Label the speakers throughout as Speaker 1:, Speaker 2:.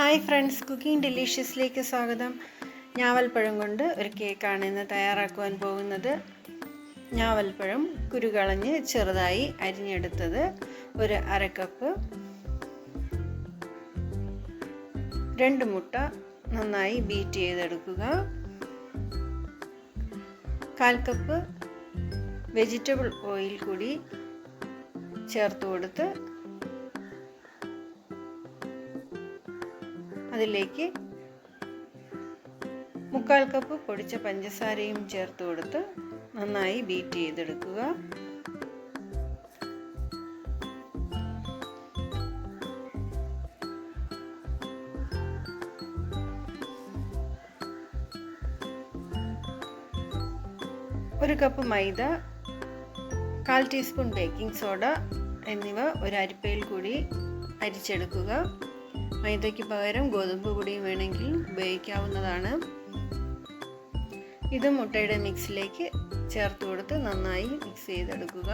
Speaker 1: Hi friends, cooking ഡെലീഷ്യസിലേക്ക് സ്വാഗതം. ഞാവൽപ്പഴം കൊണ്ട് ഒരു കേക്കാണ് ഇന്ന് തയ്യാറാക്കുവാൻ പോകുന്നത്. ഞാവൽപ്പഴം കുരുകളഞ്ഞ് ചെറുതായി അരിഞ്ഞെടുത്തത് ഒരു അര കപ്പ്, 2 മുട്ട നന്നായി ബീറ്റ് ചെയ്തെടുക്കുക, 1/4 കപ്പ് വെജിറ്റബിൾ ഓയിൽ കൂടി ചേർത്ത് കൊടുത്ത് അതിലേക്ക് 1/4 കപ്പ് പൊടിച്ച പഞ്ചസാരയും ചേർത്ത് കൊടുത്ത് നന്നായി ബീറ്റ് ചെയ്തെടുക്കുക. ഒരു കപ്പ് മൈദ, 1/4 ടീസ്പൂൺ ബേക്കിംഗ് സോഡ എന്നിവ ഒരു അരിപ്പയിൽ കൂടി അരിച്ചെടുക്കുക. മൈദയ്ക്ക് പകരം ഗോതമ്പ് പൊടിയും വേണമെങ്കിൽ ഉപയോഗിക്കാവുന്നതാണ്. ഇത് മുട്ടയുടെ മിക്സിലേക്ക് ചേർത്ത് കൊടുത്ത് നന്നായി മിക്സ് ചെയ്തെടുക്കുക.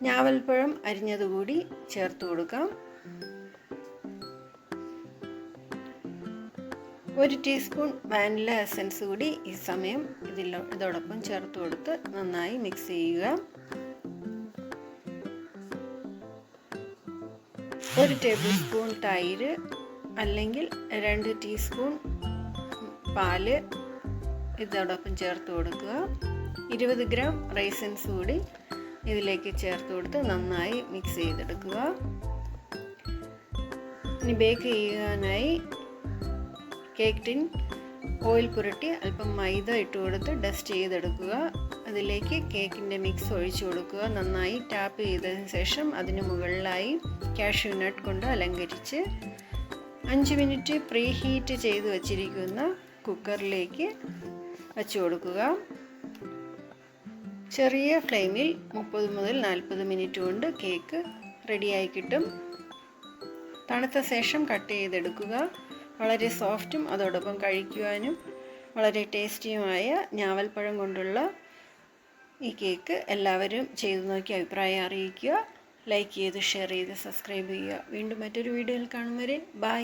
Speaker 1: ഞാവൽപ്പഴം അരിഞ്ഞതുകൂടി ചേർത്ത് കൊടുക്കാം. 1 ടീസ്പൂൺ വാനില എസൻസ് കൂടി ഈ സമയം ഇതോടൊപ്പം ചേർത്ത് കൊടുത്ത് നന്നായി മിക്സ് ചെയ്യുക. 1 ടേബിൾ സ്പൂൺ തൈര് അല്ലെങ്കിൽ 2 ടീസ്പൂൺ പാല് ഇതോടൊപ്പം ചേർത്ത് കൊടുക്കുക. 20 ഗ്രാം റൈസിൻസ് കൂടി ഇതിലേക്ക് ചേർത്ത് കൊടുത്ത് നന്നായി മിക്സ് ചെയ്തെടുക്കുക. ഇനി ബേക്ക് ചെയ്യാനായി കേക്ക് ടിൻ ഓയിൽ പുരട്ടി അല്പം മൈദ ഇട്ട് കൊടുത്ത് ഡസ്റ്റ് ചെയ്തെടുക്കുക. അതിലേക്ക് കേക്കിൻ്റെ മിക്സ് ഒഴിച്ചു കൊടുക്കുക. നന്നായി ടാപ്പ് ചെയ്തതിന് ശേഷം അതിന് മുകളിലായി കാഷ്യൂ നട്ട് കൊണ്ട് അലങ്കരിച്ച് 5 മിനിറ്റ് പ്രീ ഹീറ്റ് ചെയ്ത് വച്ചിരിക്കുന്ന കുക്കറിലേക്ക് വച്ചു കൊടുക്കുക. ചെറിയ ഫ്ലെയിമിൽ 30 മുതൽ 40 മിനിറ്റ് കൊണ്ട് കേക്ക് റെഡിയായി കിട്ടും. തണുത്ത ശേഷം കട്ട് ചെയ്തെടുക്കുക. വളരെ സോഫ്റ്റും അതോടൊപ്പം കഴിക്കുവാനും വളരെ ടേസ്റ്റിയുമായ ഞാവൽപ്പഴം കൊണ്ടുള്ള ഈ കേക്ക് എല്ലാവരും ചെയ്തു നോക്കി അഭിപ്രായം അറിയിക്കുക. ലൈക്ക് ചെയ്ത് ഷെയർ ചെയ്ത് സബ്സ്ക്രൈബ് ചെയ്യുക. വീണ്ടും മറ്റൊരു വീഡിയോയിൽ കാണും വരെ ബൈ.